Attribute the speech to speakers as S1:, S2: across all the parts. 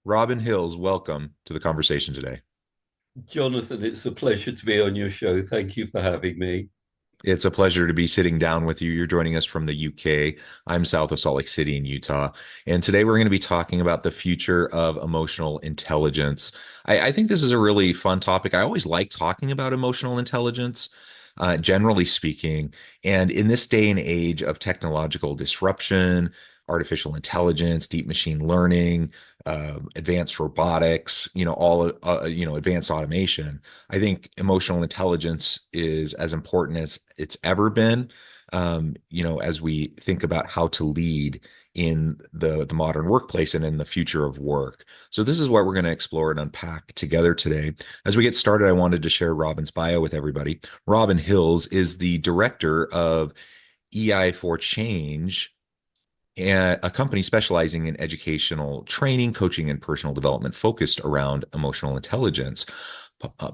S1: Robin Hills, welcome to the conversation today.
S2: Jonathan, it's a pleasure to be on your show. Thank you for having me.
S1: It's a pleasure to be sitting down with you. You're joining us from the UK. I'm south of Salt Lake City in Utah. And today we're going to be talking about the future of emotional intelligence. I think this is a really fun topic. I always like talking about emotional intelligence, generally speaking. And in this day and age of technological disruption, artificial intelligence, deep machine learning, advanced robotics, advanced automation. I think emotional intelligence is as important as it's ever been. As we think about how to lead in the modern workplace and in the future of work. So this is what we're going to explore and unpack together today. As we get started, I wanted to share Robin's bio with everybody. Robin Hills is the director of EI for Change, a company specializing in educational training, coaching, and personal development focused around emotional intelligence,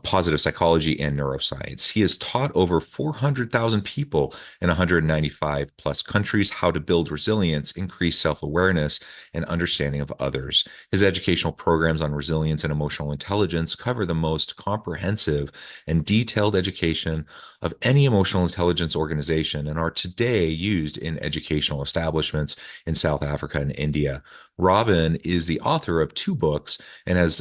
S1: positive psychology, and neuroscience. He has taught over 400,000 people in 195 plus countries how to build resilience, increase self-awareness, and understanding of others. His educational programs on resilience and emotional intelligence cover the most comprehensive and detailed education of any emotional intelligence organization and are today used in educational establishments in South Africa and India. Robin is the author of two books and has,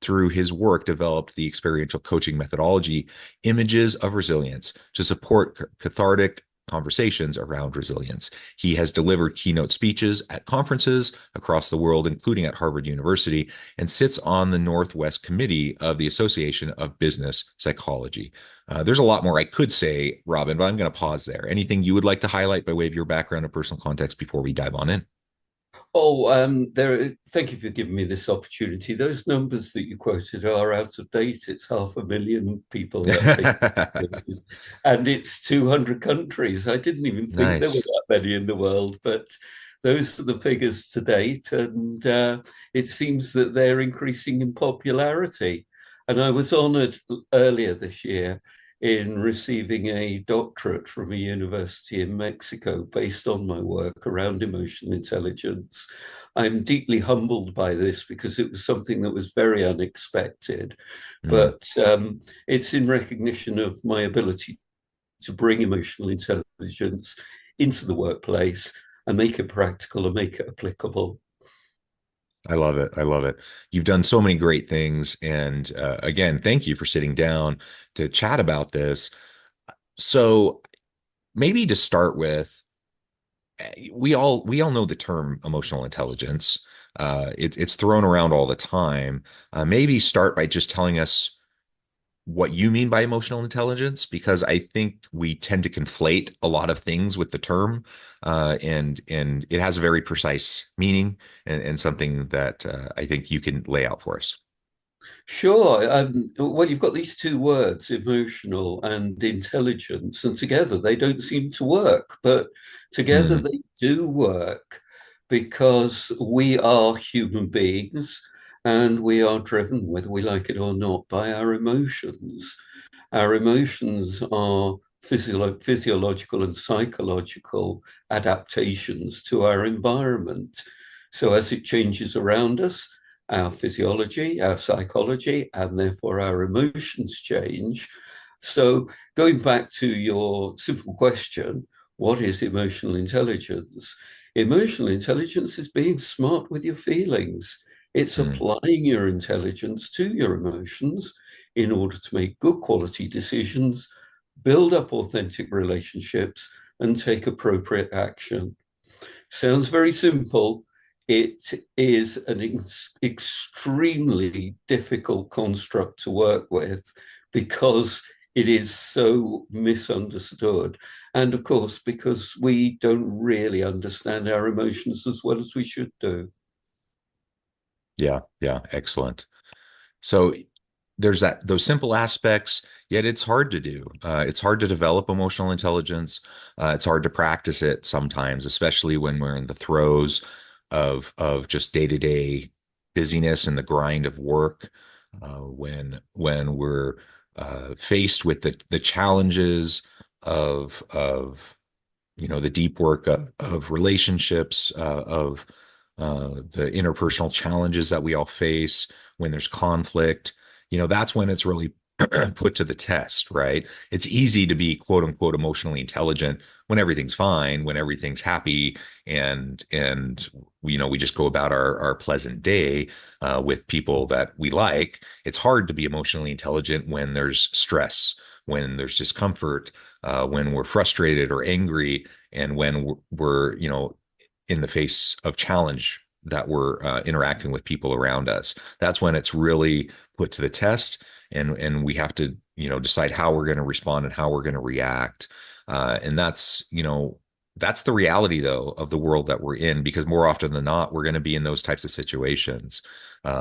S1: through his work, developed the experiential coaching methodology, Images of Resilience, to support cathartic conversations around resilience. He has delivered keynote speeches at conferences across the world, including at Harvard University, and sits on the Northwest Committee of the Association of Business Psychology. There's a lot more I could say, Robin, but I'm going to pause there. Anything you would like to highlight by way of your background and personal context before we dive on in?
S2: Thank you for giving me this opportunity. Those numbers that you quoted are out of date. It's 500,000 people that take courses, and it's 200 countries. I didn't even think there were
S1: Nice.
S2: that many in the world, but those are the figures to date, and it seems that they're increasing in popularity. And I was honored earlier this year in receiving a doctorate from a university in Mexico based on my work around emotional intelligence. I'm deeply humbled by this because it was something that was very unexpected,
S1: Mm,
S2: but it's in recognition of my ability to bring emotional intelligence into the workplace and make it practical and make it applicable.
S1: I love it. I love it. You've done so many great things. And again, thank you for sitting down to chat about this. So maybe to start with, we all know the term emotional intelligence. It's thrown around all the time. Maybe start by just telling us what you mean by emotional intelligence, because I think we tend to conflate a lot of things with the term, and it has a very precise meaning and something that I think you can lay out for us.
S2: Sure. Well, you've got these two words, emotional and intelligence, and together they don't seem to work, but together
S1: Mm,
S2: they do work because we are human beings and we are driven, whether we like it or not, by our emotions. Our emotions are physiological and psychological adaptations to our environment. So as it changes around us, our physiology, our psychology, and therefore our emotions change. So, going back to your simple question, what is emotional intelligence? Emotional intelligence is being smart with your feelings. It's
S1: mm.
S2: applying your intelligence to your emotions in order to make good quality decisions, build up authentic relationships, and take appropriate action. Sounds very simple. It is an extremely difficult construct to work with because it is so misunderstood. And of course, because we don't really understand our emotions as well as we should do.
S1: Yeah, yeah, excellent. So there's those simple aspects, yet it's hard to do. It's hard to develop emotional intelligence. It's hard to practice it sometimes, especially when we're in the throes of just day-to-day busyness and the grind of work. When we're faced with the challenges of the deep work of relationships, of the interpersonal challenges that we all face, when there's conflict, that's when it's really put to the test, right? It's easy to be quote unquote emotionally intelligent when everything's fine, when everything's happy, and we just go about our pleasant day with people that we like. It's hard to be emotionally intelligent when there's stress, when there's discomfort, when we're frustrated or angry, and when we're in the face of challenge that we're interacting with people around us. That's when it's really put to the test, and we have to decide how we're going to respond and how we're going to react. And that's the reality though of the world that we're in, because more often than not we're going to be in those types of situations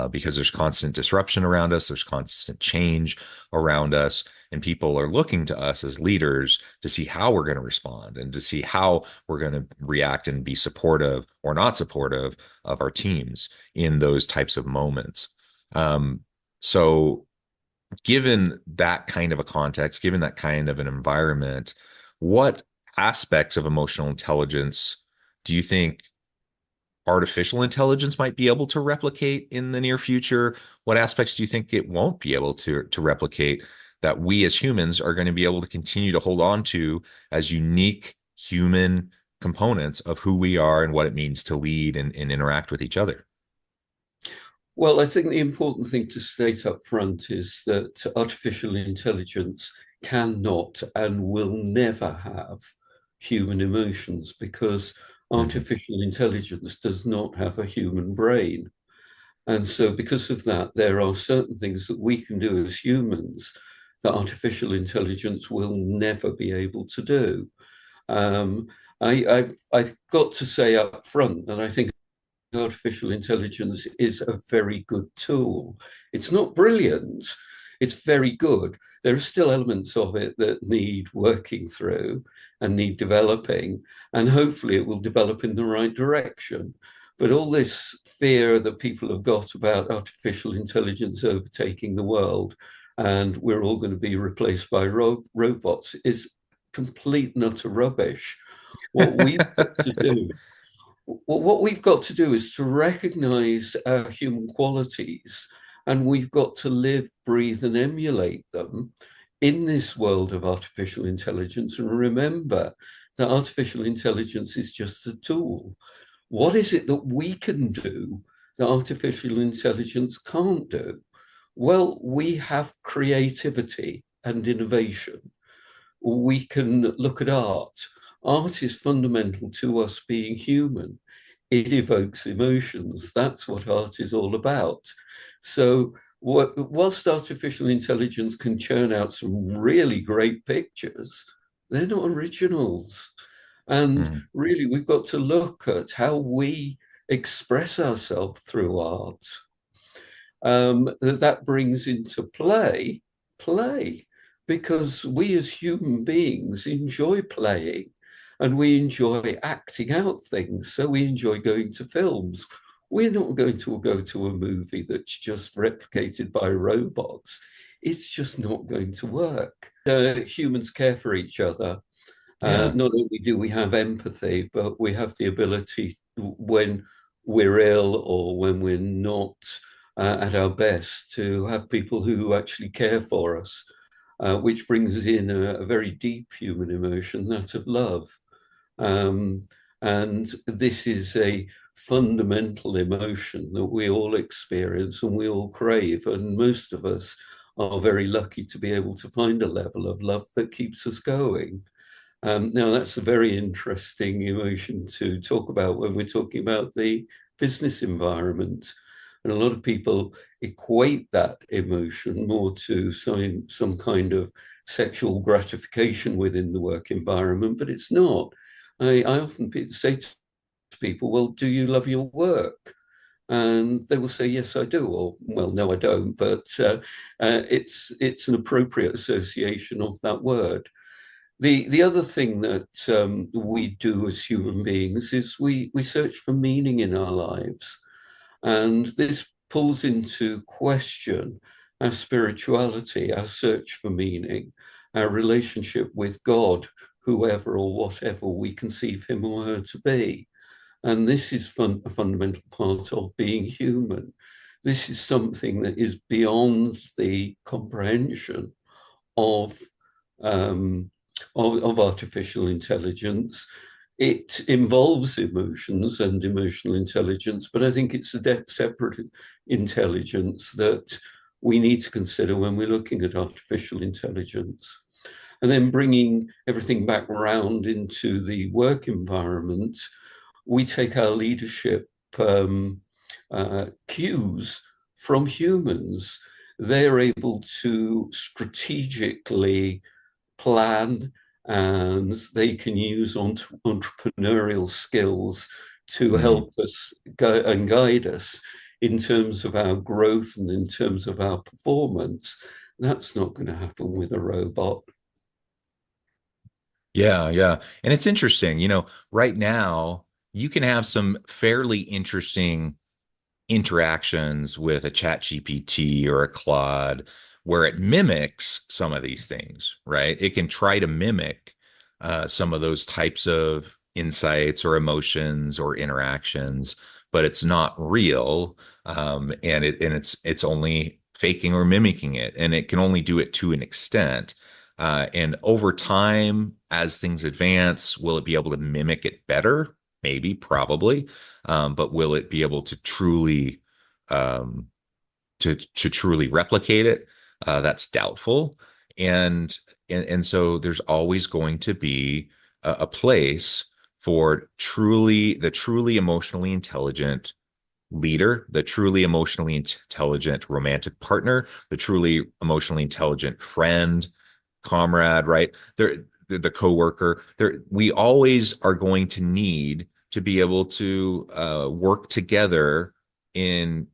S1: because there's constant disruption around us, there's constant change around us, and people are looking to us as leaders to see how we're going to respond and to see how we're going to react and be supportive or not supportive of our teams in those types of moments. So given that kind of a context, given that kind of an environment, what aspects of emotional intelligence do you think artificial intelligence might be able to replicate in the near future? What aspects do you think it won't be able to replicate that we as humans are going to be able to continue to hold on to as unique human components of who we are and what it means to lead and interact with each other?
S2: Well, I think the important thing to state up front is that artificial intelligence cannot and will never have human emotions, because
S1: Mhm.
S2: artificial intelligence does not have a human brain. And so, because of that, there are certain things that we can do as humans that artificial intelligence will never be able to do. Um, I've got to say up front that I think artificial intelligence is a very good tool. It's not brilliant, it's very good. There are still elements of it that need working through and need developing, and hopefully it will develop in the right direction. But all this fear that people have got about artificial intelligence overtaking the world and we're all going to be replaced by robots is complete and utter rubbish. What we've got to do well, what we've got to do is to recognize our human qualities, and we've got to live, breathe, and emulate them in this world of artificial intelligence. And remember that artificial intelligence is just a tool. What is it that we can do that artificial intelligence can't do? Well, we have creativity and innovation. We can look at art. Art is fundamental to us being human. It evokes emotions. That's what art is all about. So, whilst artificial intelligence can churn out some really great pictures, they're not originals. And
S1: Mhm.
S2: really, we've got to look at how we express ourselves through art. That brings into play, because we as human beings enjoy playing and we enjoy acting out things. So we enjoy going to films. We're not going to go to a movie that's just replicated by robots. It's just not going to work. Humans care for each other.
S1: Yeah.
S2: Not only do we have empathy, but we have the ability when we're ill or when we're not at our best to have people who actually care for us, which brings in a very deep human emotion, that of love. Um, and this is a fundamental emotion that we all experience and we all crave. And most of us are very lucky to be able to find a level of love that keeps us going. Now, that's a very interesting emotion to talk about when we're talking about the business environment. And a lot of people equate that emotion more to some kind of sexual gratification within the work environment, but it's not. I often say to people, well, do you love your work? And they will say, yes, I do, or well, no, I don't. But it's an appropriate association of that word. The other thing that we do as human beings is we search for meaning in our lives. And this pulls into question our spirituality, our search for meaning, our relationship with God, whoever or whatever we conceive him or her to be. And this is a fundamental part of being human. This is something that is beyond the comprehension of, um, of artificial intelligence. It involves emotions and emotional intelligence, but I think it's a separate intelligence that we need to consider when we're looking at artificial intelligence. And then bringing everything back around into the work environment, we take our leadership cues from humans. They're able to strategically plan, and they can use entrepreneurial skills to
S1: Mhm.
S2: help us go and guide us in terms of our growth and in terms of our performance. That's not going to happen with a robot.
S1: Yeah, yeah. And it's interesting, right now you can have some fairly interesting interactions with a chat GPT or a Claude where it mimics some of these things, right? It can try to mimic some of those types of insights or emotions or interactions, but it's not real. And it's only faking or mimicking it. And it can only do it to an extent. And over time, as things advance, will it be able to mimic it better? Maybe, probably. But will it be able to um, truly replicate it? That's doubtful. And, and so there's always going to be a place for truly emotionally intelligent leader, the truly emotionally intelligent romantic partner, the truly emotionally intelligent friend, comrade, right? The coworker. There, we always are going to need to be able to work together in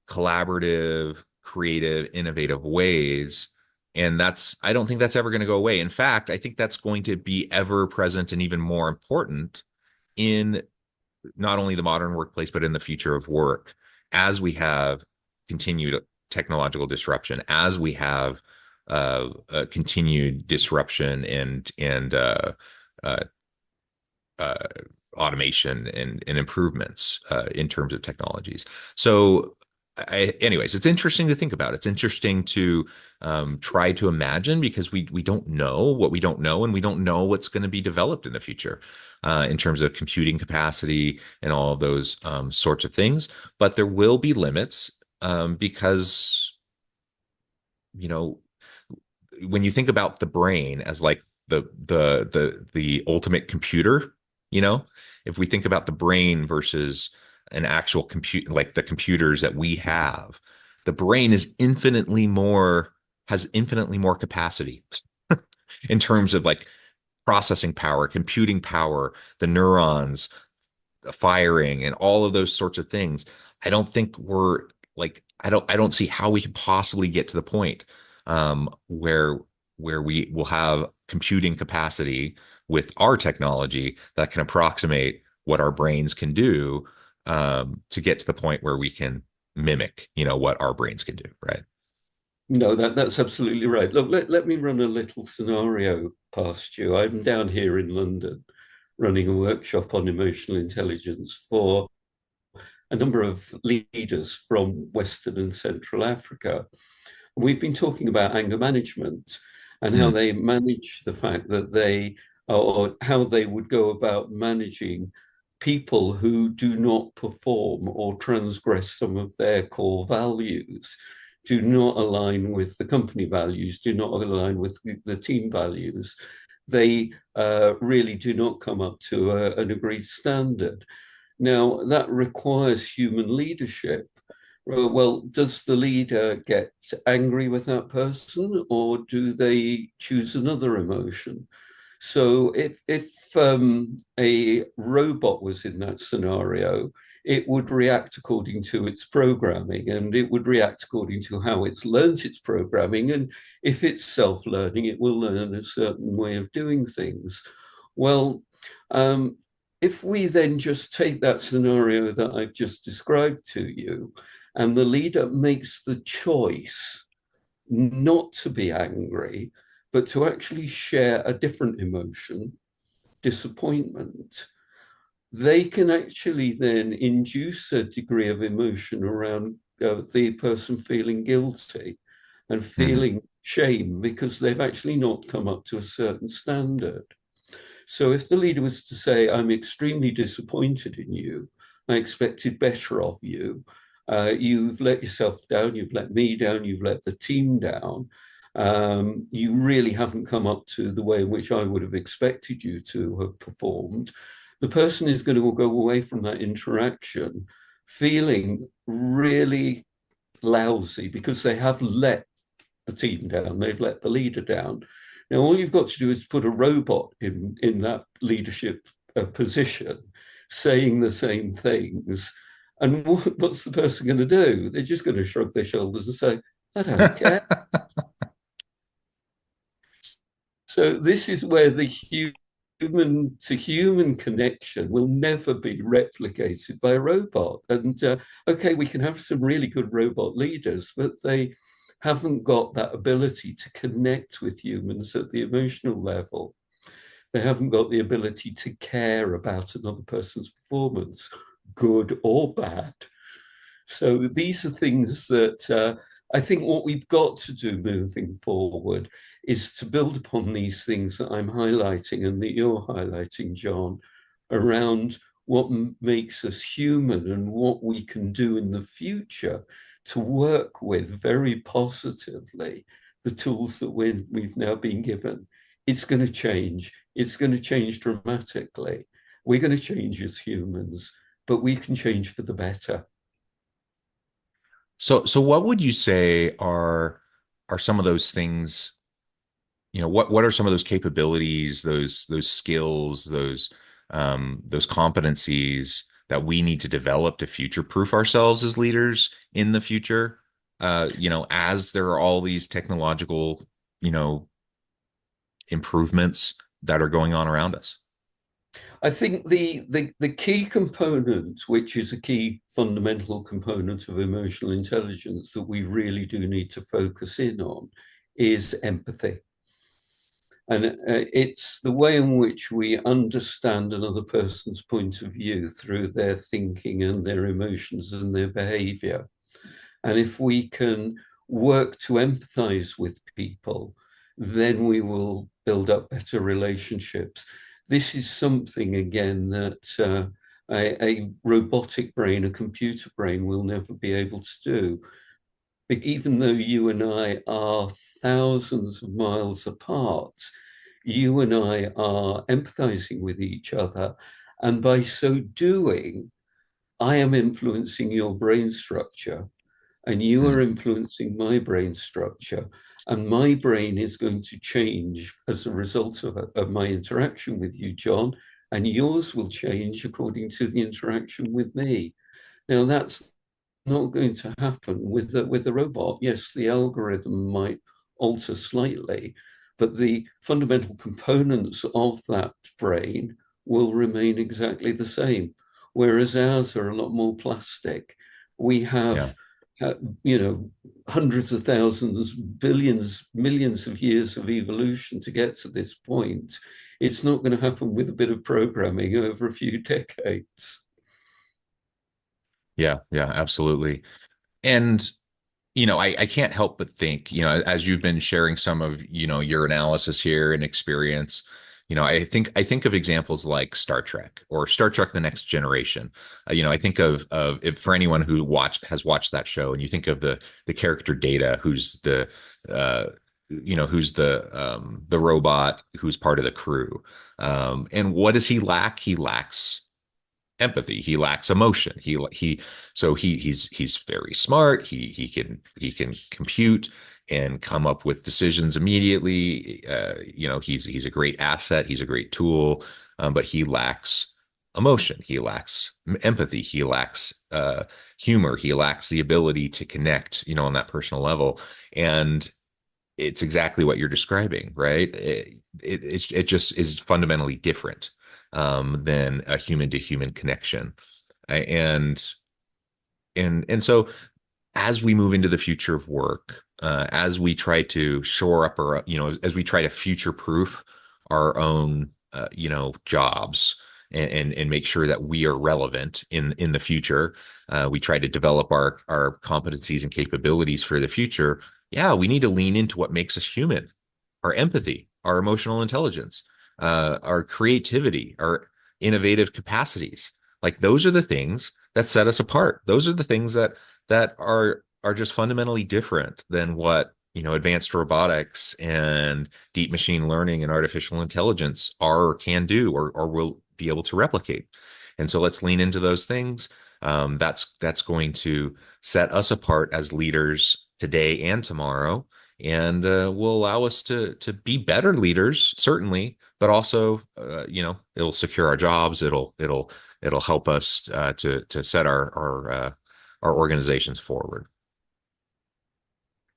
S1: collaborative, creative, innovative ways. And I don't think that's ever going to go away. In fact, I think that's going to be ever present and even more important in not only the modern workplace, but in the future of work as we have continued technological disruption, as we have continued disruption and uh, uh, automation and improvements in terms of technologies. So, anyways, it's interesting to think about. It's interesting to try to imagine because we don't know what we don't know, and we don't know what's going to be developed in the future in terms of computing capacity and all of those sorts of things. But there will be limits because you know when you think about the brain as like the ultimate computer, you know, if we think about the brain versus an actual compute like the computers that we have, the brain is infinitely more has infinitely more capacity in terms of like processing power, computing power, the neurons, firing and all of those sorts of things. I don't think we're like I don't see how we can possibly get to the point where we will have computing capacity with our technology that can approximate what our brains can do to get to the point where we can mimic, what our brains can do, right?
S2: No, that's absolutely right. Look, let me run a little scenario past you. I'm down here in London running a workshop on emotional intelligence for a number of leaders from Western and Central Africa. We've been talking about anger management and how
S1: Mm,
S2: they manage the fact that or how they would go about managing people who do not perform or transgress some of their core values, do not align with the company values, do not align with the team values. They really do not come up to an agreed standard. Now, that requires human leadership. Well, does the leader get angry with that person, or do they choose another emotion? So, if a robot was in that scenario, it would react according to its programming, and it would react according to how it's learned its programming. And if it's self-learning, it will learn a certain way of doing things. Well, um, if we then just take that scenario that I've just described to you, and the leader makes the choice not to be angry, but to actually share a different emotion, disappointment, they can actually then induce a degree of emotion around the person feeling guilty and
S1: Hmm.
S2: feeling shame because they've actually not come up to a certain standard. So if the leader was to say, I'm extremely disappointed in you, I expected better of you, you've let yourself down, you've let me down, you've let the team down. You really haven't come up to the way in which I would have expected you to have performed. The person is going to go away from that interaction feeling really lousy because they have let the team down, they've let the leader down. Now, all you've got to do is put a robot in that leadership position saying the same things. And what's the person going to do? They're just going to shrug their shoulders and say, I don't care. So, this is where the human to human connection will never be replicated by a robot. And okay, we can have some really good robot leaders, but they haven't got that ability to connect with humans at the emotional level. They haven't got the ability to care about another person's performance, good or bad. So these are things that I think what we've got to do moving forward is to build upon these things that I'm highlighting and that you're highlighting, John, around what makes us human and what we can do in the future to work with very positively the tools that we've now been given. It's going to change. It's going to change dramatically. We're going to change as humans, but we can change for the better.
S1: So what would you say are some of those things, what are some of those capabilities, those skills, those competencies that we need to develop to future-proof ourselves as leaders in the future? As there are all these technological, you know, improvements that are going on around us.
S2: I think the key component, which is a key fundamental component of emotional intelligence that we really do need to focus in on, is empathy. And it's the way in which we understand another person's point of view through their thinking and their emotions and their behavior. And if we can work to empathize with people, then we will build up better relationships. This is something, again, that a robotic brain, a computer brain, will never be able to do. But even though you and I are thousands of miles apart, you and I are empathizing with each other. And by so doing, I am influencing your brain structure and you are
S1: Hmm.
S2: influencing my brain structure. And my brain is going to change as a result of my interaction with you, John, and yours will change according to the interaction with me. Now, that's not going to happen with a robot. Yes, the algorithm might alter slightly, but the fundamental components of that brain will remain exactly the same. Whereas ours are a lot more plastic. We
S1: Yeah.
S2: have, uh, hundreds of thousands, billions, millions of years of evolution to get to this point. It's not going to happen with a bit of programming over a few decades.
S1: Yeah. Yeah. Absolutely. And I can't help but think, as you've been sharing some of, your analysis here and experience, I think of examples like Star Trek or Star Trek: The Next Generation. I think of if for anyone who has watched that show, and you think of the character Data, uh, who's the robot who's part of the crew, and what does he lack? He lacks empathy. He lacks emotion. He's very smart. He can compute and come up with decisions immediately. He's a great asset. He's a great tool, but he lacks emotion. He lacks empathy. He lacks humor. He lacks the ability to connect, on that personal level. And it's exactly what you're describing, right? It just is fundamentally different than a human to human connection. And so as we move into the future of work, as we try to shore up as we try to future proof our own, jobs, and make sure that we are relevant in the future. We try to develop our competencies and capabilities for the future. Yeah, we need to lean into what makes us human, our empathy, our emotional intelligence, our creativity, our innovative capacities. Like those are the things that set us apart. Those are the things that are just fundamentally different than what advanced robotics and deep machine learning and artificial intelligence are or can do or will be able to replicate. And so let's lean into those things. That's going to set us apart as leaders today and tomorrow, and will allow us to be better leaders, certainly, but also, it'll secure our jobs. It'll help us to set our organizations forward.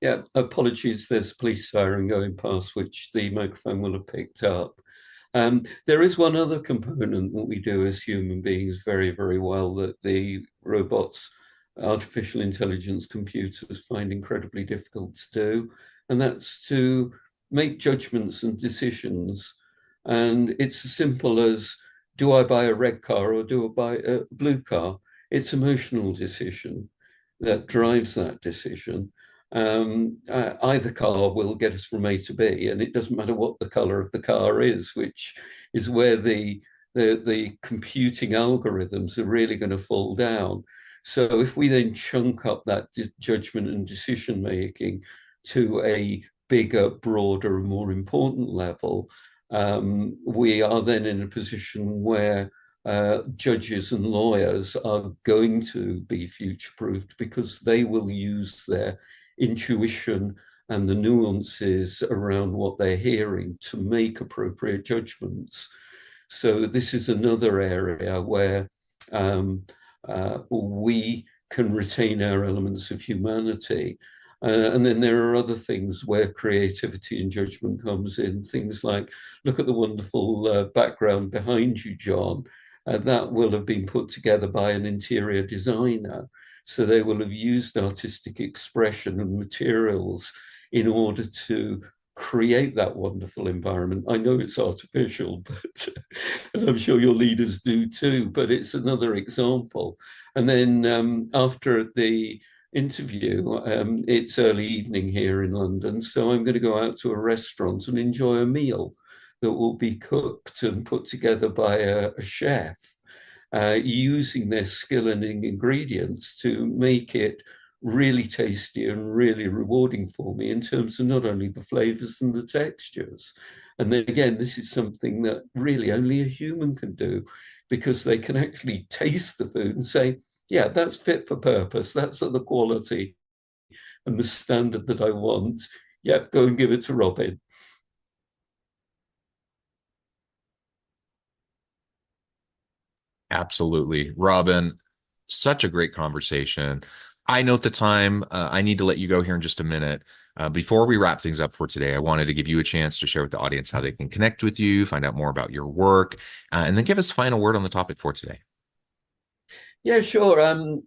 S2: Yeah, apologies. There's police siren going past, which the microphone will have picked up. There is one other component what we do as human beings very, very well that the robots, artificial intelligence computers find incredibly difficult to do, and that's to make judgments and decisions. And it's as simple as, do I buy a red car or do I buy a blue car? It's emotional decision that drives that decision. Either car will get us from A to B, and it doesn't matter what the color of the car is, which is where the computing algorithms are really going to fall down. So if we then chunk up that judgment and decision making to a bigger, broader, and more important level, we are then in a position where judges and lawyers are going to be future proofed because they will use their intuition and the nuances around what they're hearing to make appropriate judgments. So this is another area where we can retain our elements of humanity. And then there are other things where creativity and judgment comes in. Things like, look at the wonderful background behind you, John. That will have been put together by an interior designer. So they will have used artistic expression and materials in order to create that wonderful environment. I know it's artificial, but and I'm sure your leaders do too, but it's another example. And then after the interview, it's early evening here in London, so I'm going to go out to a restaurant and enjoy a meal that will be cooked and put together by a chef, using their skill and ingredients to make it really tasty and really rewarding for me in terms of not only the flavors and the textures. And then again, this is something that really only a human can do, because they can actually taste the food and say, yeah, that's fit for purpose. That's at the quality and the standard that I want. Yeah, go and give it to Robin.
S1: Absolutely. Robin, such a great conversation. I note the time. I need to let you go here in just a minute. Before we wrap things up for today, I wanted to give you a chance to share with the audience how they can connect with you, find out more about your work, and then give us a final word on the topic for today.
S2: Yeah, sure.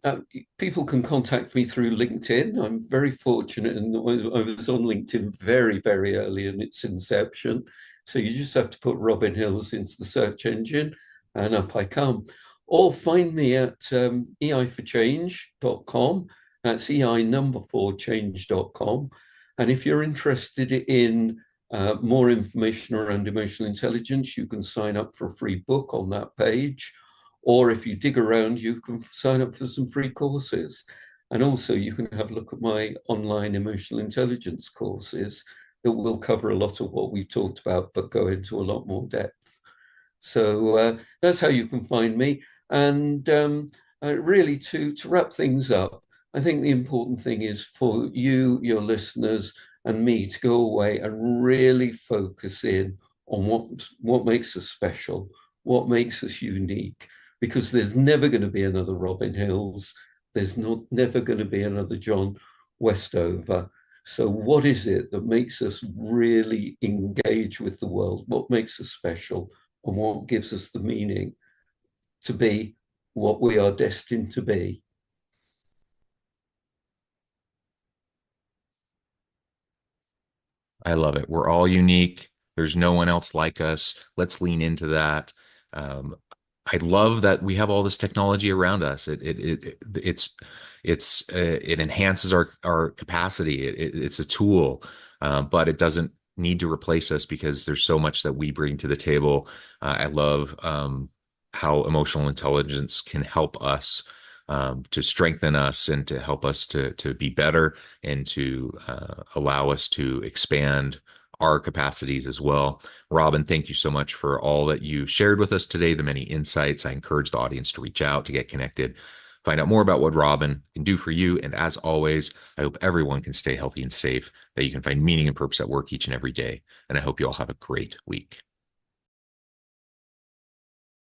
S2: People can contact me through LinkedIn. I'm very fortunate, and I was on LinkedIn very, very early in its inception. So you just have to put Robin Hills into the search engine, and up I come. Or find me at eiforchange.com. That's EI number 4 change.com. And if you're interested in more information around emotional intelligence, you can sign up for a free book on that page. Or if you dig around, you can sign up for some free courses. And also you can have a look at my online emotional intelligence courses that will cover a lot of what we've talked about, but go into a lot more depth. So that's how you can find me. And really to wrap things up, I think the important thing is for you, your listeners, and me to go away and really focus in on what makes us special, what makes us unique, because there's never going to be another Robin Hills. There's never going to be another John Westover. So what is it that makes us really engage with the world? What makes us special? And what gives us the meaning to be what we are destined to be?
S1: I love it. We're all unique. There's no one else like us. Let's lean into that. Um, I love that we have all this technology around us. It enhances our capacity. It's a tool, but it doesn't need to replace us because there's so much that we bring to the table. I love how emotional intelligence can help us to strengthen us and to help us to be better and to allow us to expand our capacities as well. Robin, thank you so much for all that you shared with us today, the many insights. I encourage the audience to reach out, to get connected, find out more about what Robin can do for you. And as always, I hope everyone can stay healthy and safe, that you can find meaning and purpose at work each and every day. And I hope you all have a great week.